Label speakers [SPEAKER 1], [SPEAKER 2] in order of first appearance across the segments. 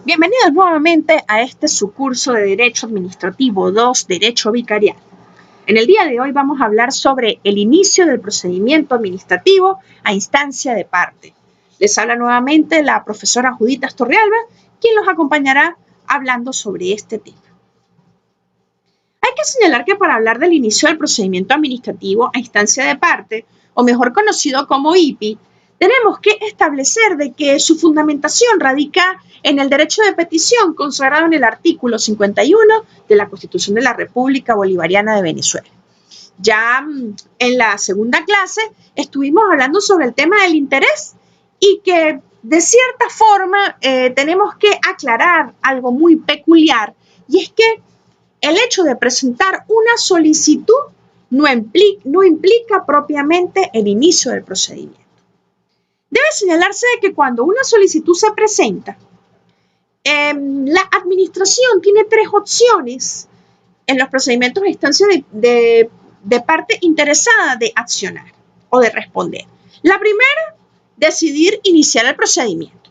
[SPEAKER 1] Bienvenidos nuevamente a este su curso de Derecho Administrativo 2, Derecho Vicarial. En el día de hoy vamos a hablar sobre el inicio del procedimiento administrativo a instancia de parte. Les habla nuevamente la profesora Judith Astorrealba, quien los acompañará hablando sobre este tema. Hay que señalar que para hablar del inicio del procedimiento administrativo a instancia de parte, o mejor conocido como IPI, tenemos que establecer de que su fundamentación radica en el derecho de petición consagrado en el artículo 51 de la Constitución de la República Bolivariana de Venezuela. Ya en la segunda clase estuvimos hablando sobre el tema del interés y que de cierta forma tenemos que aclarar algo muy peculiar, y es que el hecho de presentar una solicitud no implica propiamente el inicio del procedimiento. Debe señalarse que cuando una solicitud se presenta, la administración tiene tres opciones en los procedimientos de instancia de parte interesada de accionar o de responder. La primera, decidir iniciar el procedimiento.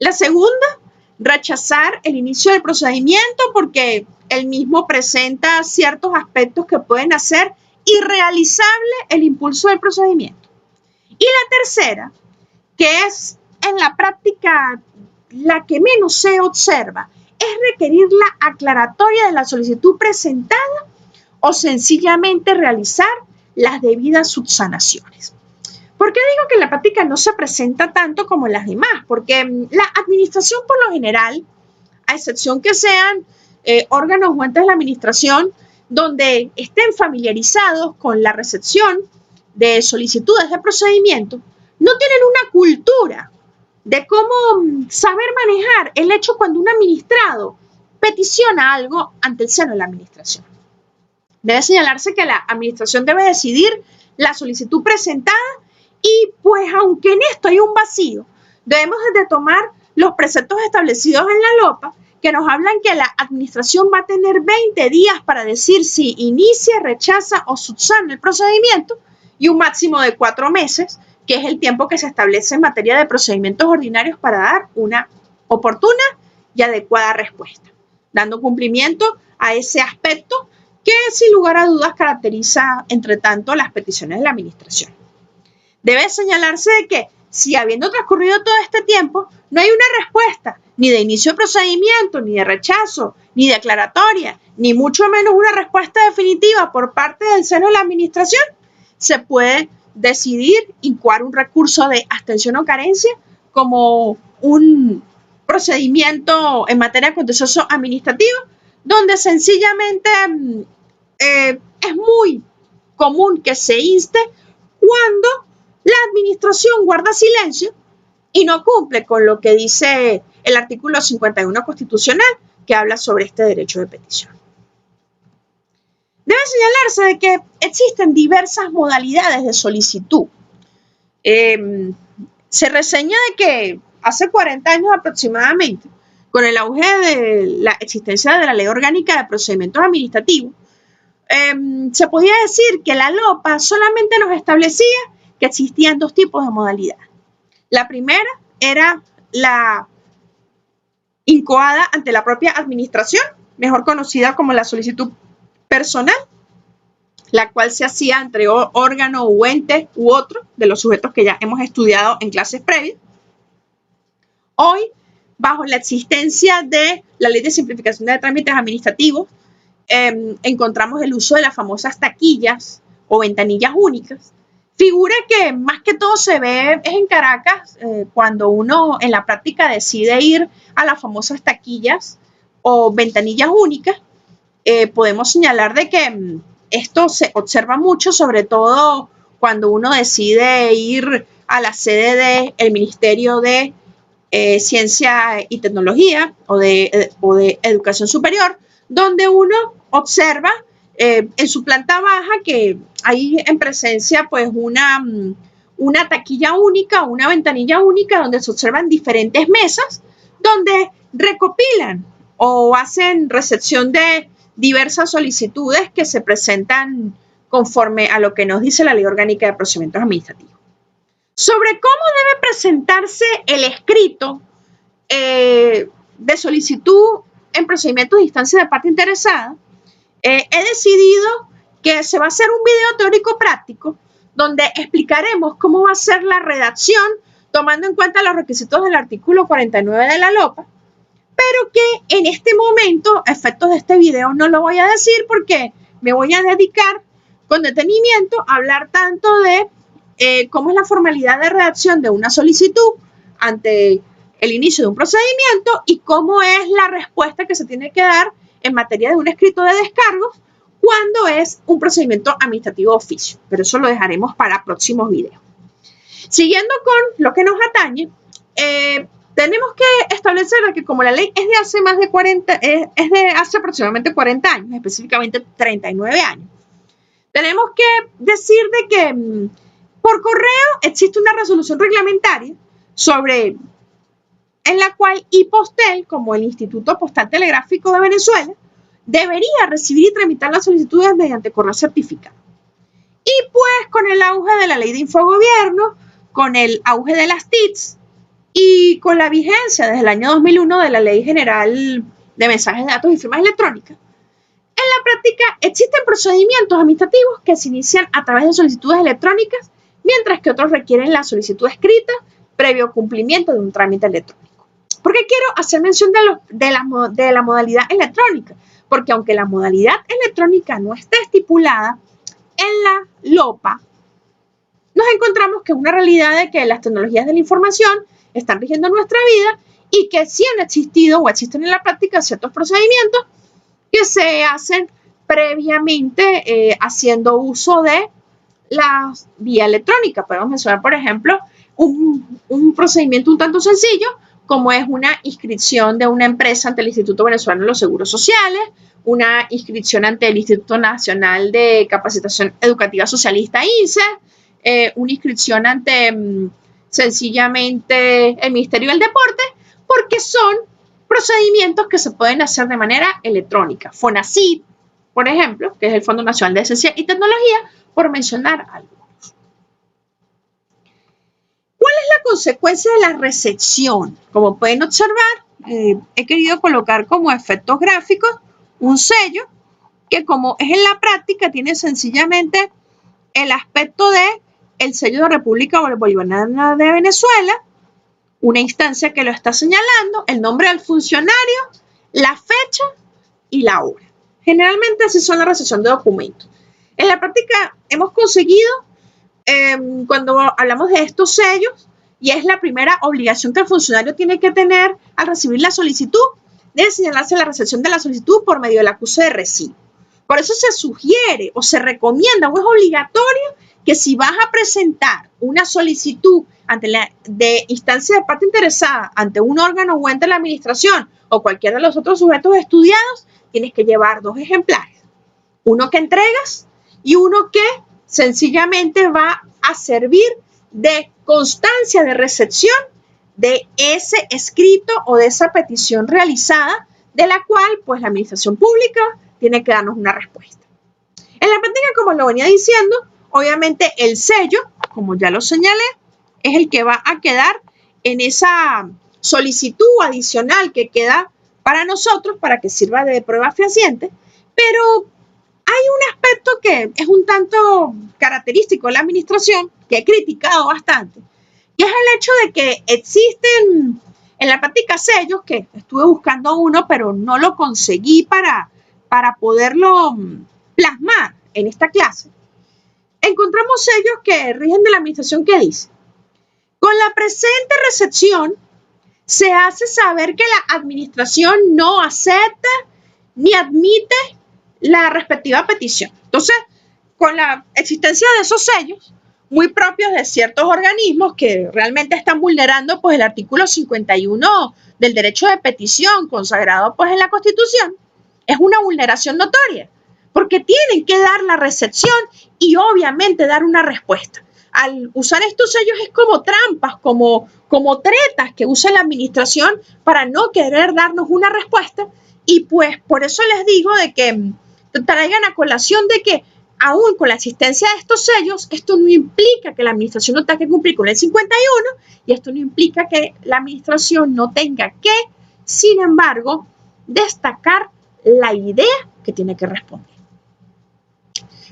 [SPEAKER 1] La segunda, rechazar el inicio del procedimiento porque el mismo presenta ciertos aspectos que pueden hacer irrealizable el impulso del procedimiento. Y la tercera, que es en la práctica la que menos se observa, es requerir la aclaratoria de la solicitud presentada o sencillamente realizar las debidas subsanaciones. ¿Por qué digo que en la práctica no se presenta tanto como en las demás? Porque la administración por lo general, a excepción que sean órganos o entes de la administración donde estén familiarizados con la recepción de solicitudes de procedimiento, no tienen una cultura de cómo saber manejar el hecho cuando un administrado peticiona algo ante el seno de la administración. Debe señalarse que la administración debe decidir la solicitud presentada y pues aunque en esto hay un vacío, debemos de tomar los preceptos establecidos en la LOPA que nos hablan que la administración va a tener 20 días para decir si inicia, rechaza o subsana el procedimiento y un máximo de 4 meses, que es el tiempo que se establece en materia de procedimientos ordinarios para dar una oportuna y adecuada respuesta, dando cumplimiento a ese aspecto que sin lugar a dudas caracteriza, entre tanto, las peticiones de la administración. Debe señalarse que si habiendo transcurrido todo este tiempo, no hay una respuesta ni de inicio de procedimiento, ni de rechazo, ni de aclaratoria, ni mucho menos una respuesta definitiva por parte del seno de la administración, se puede decidir incoar un recurso de abstención o carencia como un procedimiento en materia contencioso administrativo, donde sencillamente es muy común que se inste cuando la administración guarda silencio y no cumple con lo que dice el artículo 51 constitucional que habla sobre este derecho de petición. Debe señalarse de que existen diversas modalidades de solicitud. Se reseña de que hace 40 años aproximadamente, con el auge de la existencia de la Ley Orgánica de Procedimientos Administrativos, se podía decir que la LOPA solamente nos establecía que existían dos tipos de modalidad. La primera era la incoada ante la propia administración, mejor conocida como la solicitud personal, la cual se hacía entre órgano u ente u otro de los sujetos que ya hemos estudiado en clases previas. Hoy, bajo la existencia de la Ley de Simplificación de Trámites Administrativos, encontramos el uso de las famosas taquillas o ventanillas únicas. Figura que más que todo se ve es en Caracas cuando uno en la práctica decide ir a las famosas taquillas o ventanillas únicas. Podemos señalar de que esto se observa mucho, sobre todo cuando uno decide ir a la sede del Ministerio de Ciencia y Tecnología o de Educación Superior, donde uno observa en su planta baja que hay en presencia pues una taquilla única, una ventanilla única donde se observan diferentes mesas donde recopilan o hacen recepción de diversas solicitudes que se presentan conforme a lo que nos dice la Ley Orgánica de Procedimientos Administrativos. Sobre cómo debe presentarse el escrito de solicitud en procedimientos de instancia de parte interesada, he decidido que se va a hacer un video teórico práctico donde explicaremos cómo va a ser la redacción tomando en cuenta los requisitos del artículo 49 de la LOPA, pero que en este momento, a efectos de este video, no lo voy a decir porque me voy a dedicar con detenimiento a hablar tanto de cómo es la formalidad de redacción de una solicitud ante el inicio de un procedimiento y cómo es la respuesta que se tiene que dar en materia de un escrito de descargos cuando es un procedimiento administrativo de oficio, pero eso lo dejaremos para próximos videos. Siguiendo con lo que nos atañe, tenemos que establecer que como la ley es de hace más de 40, es de hace aproximadamente 40 años, específicamente 39 años, tenemos que decir de que por correo existe una resolución reglamentaria en la cual IPOSTEL, como el Instituto Postal Telegráfico de Venezuela, debería recibir y tramitar las solicitudes mediante correo certificado. Y pues con el auge de la ley de infogobierno, con el auge de las TICs y con la vigencia desde el año 2001 de la Ley General de Mensajes de Datos y Firmas Electrónicas, en la práctica existen procedimientos administrativos que se inician a través de solicitudes electrónicas, mientras que otros requieren la solicitud escrita previo cumplimiento de un trámite electrónico. ¿Por qué quiero hacer mención de la modalidad electrónica? Porque aunque la modalidad electrónica no esté estipulada en la LOPA, nos encontramos que es una realidad de que las tecnologías de la información están rigiendo nuestra vida y que sí han existido o existen en la práctica ciertos procedimientos que se hacen previamente haciendo uso de la vía electrónica. Podemos mencionar, por ejemplo, un procedimiento un tanto sencillo como es una inscripción de una empresa ante el Instituto Venezolano de los Seguros Sociales, una inscripción ante el Instituto Nacional de Capacitación Educativa Socialista INSE, una inscripción ante sencillamente el Ministerio del Deporte, porque son procedimientos que se pueden hacer de manera electrónica. FONACYT, por ejemplo, que es el Fondo Nacional de Ciencia y Tecnología, por mencionar algo. ¿Cuál es la consecuencia de la recepción? Como pueden observar, he querido colocar como efectos gráficos un sello que, como es en la práctica, tiene sencillamente el aspecto de el sello de República Bolivariana de Venezuela, una instancia que lo está señalando, el nombre del funcionario, la fecha y la hora. Generalmente así son la recepción de documentos. En la práctica hemos conseguido, cuando hablamos de estos sellos, y es la primera obligación que el funcionario tiene que tener al recibir la solicitud, debe señalarse la recepción de la solicitud por medio del acuse de recibo. Por eso se sugiere o se recomienda o es obligatorio que si vas a presentar una solicitud de instancia de parte interesada ante un órgano o ente de la administración o cualquiera de los otros sujetos estudiados, tienes que llevar 2 ejemplares. Uno que entregas y uno que sencillamente va a servir de constancia de recepción de ese escrito o de esa petición realizada, de la cual pues la administración pública tiene que darnos una respuesta. En la práctica, como lo venía diciendo, obviamente el sello, como ya lo señalé, es el que va a quedar en esa solicitud adicional que queda para nosotros para que sirva de prueba fehaciente, pero hay un aspecto que es un tanto característico de la administración, que he criticado bastante, y es el hecho de que existen en la práctica sellos, que estuve buscando uno, pero no lo conseguí para poderlo plasmar en esta clase. Encontramos sellos que rigen de la administración que dice: con la presente recepción se hace saber que la administración no acepta ni admite la respectiva petición. Entonces, con la existencia de esos sellos, muy propios de ciertos organismos que realmente están vulnerando pues el artículo 51 del derecho de petición consagrado pues en la Constitución, es una vulneración notoria, porque tienen que dar la recepción y obviamente dar una respuesta. Al usar estos sellos es como trampas, como tretas que usa la administración para no querer darnos una respuesta, y pues por eso les digo de que traigan a colación de que aún con la existencia de estos sellos, esto no implica que la administración no tenga que cumplir con el 51 y esto no implica que la administración no tenga que sin embargo, destacar la idea que tiene que responder.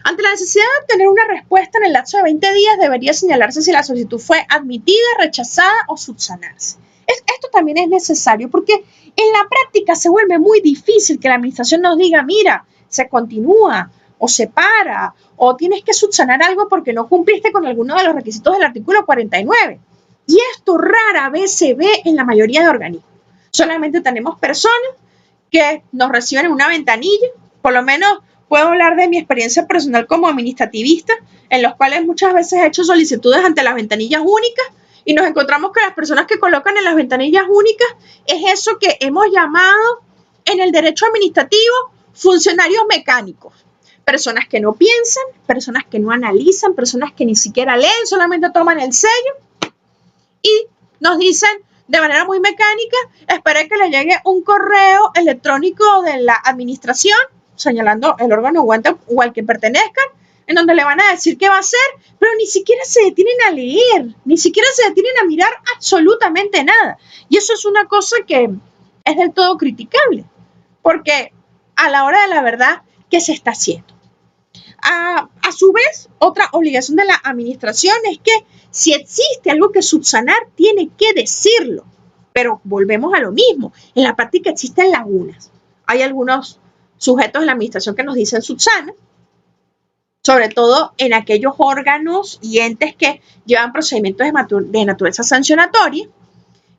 [SPEAKER 1] Ante la necesidad de obtener una respuesta en el lapso de 20 días, debería señalarse si la solicitud fue admitida, rechazada o subsanarse. Esto también es necesario porque en la práctica se vuelve muy difícil que la administración nos diga, mira, se continúa o se para o tienes que subsanar algo porque no cumpliste con alguno de los requisitos del artículo 49. Y esto rara vez se ve en la mayoría de organismos. Solamente tenemos personas que nos reciben en una ventanilla, por lo menos puedo hablar de mi experiencia personal como administrativista, en los cuales muchas veces he hecho solicitudes ante las ventanillas únicas y nos encontramos que las personas que colocan en las ventanillas únicas es eso que hemos llamado en el derecho administrativo funcionarios mecánicos. Personas que no piensan, personas que no analizan, personas que ni siquiera leen, solamente toman el sello y nos dicen de manera muy mecánica, espere que le llegue un correo electrónico de la administración, señalando el órgano o al que pertenezcan, en donde le van a decir qué va a hacer, pero ni siquiera se detienen a leer, ni siquiera se detienen a mirar absolutamente nada. Y eso es una cosa que es del todo criticable, porque a la hora de la verdad, ¿qué se está haciendo? A su vez, otra obligación de la administración es que si existe algo que subsanar, tiene que decirlo. Pero volvemos a lo mismo. En la práctica existen lagunas. Hay algunos sujetos de la administración que nos dicen subsana, sobre todo en aquellos órganos y entes que llevan procedimientos de naturaleza sancionatoria,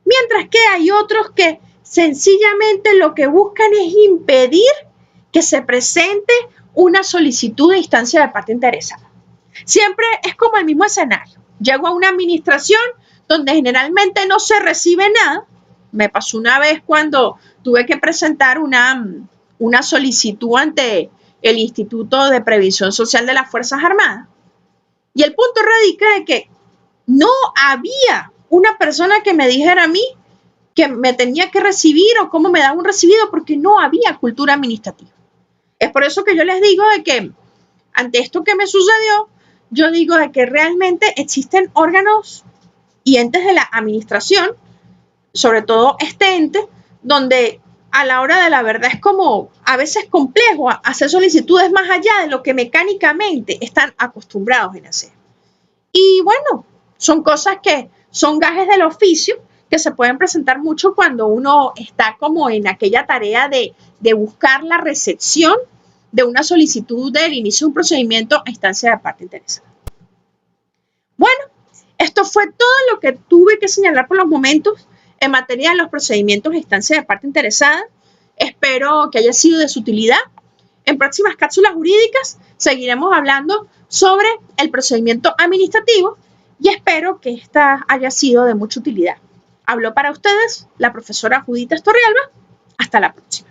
[SPEAKER 1] mientras que hay otros que sencillamente lo que buscan es impedir que se presente una solicitud de instancia de parte interesada. Siempre es como el mismo escenario. Llego a una administración donde generalmente no se recibe nada. Me pasó una vez cuando tuve que presentar una solicitud ante el Instituto de Previsión Social de las Fuerzas Armadas. Y el punto radica en que no había una persona que me dijera a mí que me tenía que recibir o cómo me daba un recibido porque no había cultura administrativa. Es por eso que yo les digo de que ante esto que me sucedió, yo digo de que realmente existen órganos y entes de la administración, sobre todo este ente, donde a la hora de la verdad es como a veces complejo hacer solicitudes más allá de lo que mecánicamente están acostumbrados en hacer. Y bueno, son cosas que son gajes del oficio que se pueden presentar mucho cuando uno está como en aquella tarea de buscar la recepción de una solicitud del inicio de un procedimiento a instancia de parte interesada. Bueno, esto fue todo lo que tuve que señalar por los momentos en materia de los procedimientos a instancia de parte interesada. Espero que haya sido de su utilidad. En próximas cápsulas jurídicas seguiremos hablando sobre el procedimiento administrativo y espero que esta haya sido de mucha utilidad. Habló para ustedes la profesora Judith Torrealba. Hasta la próxima.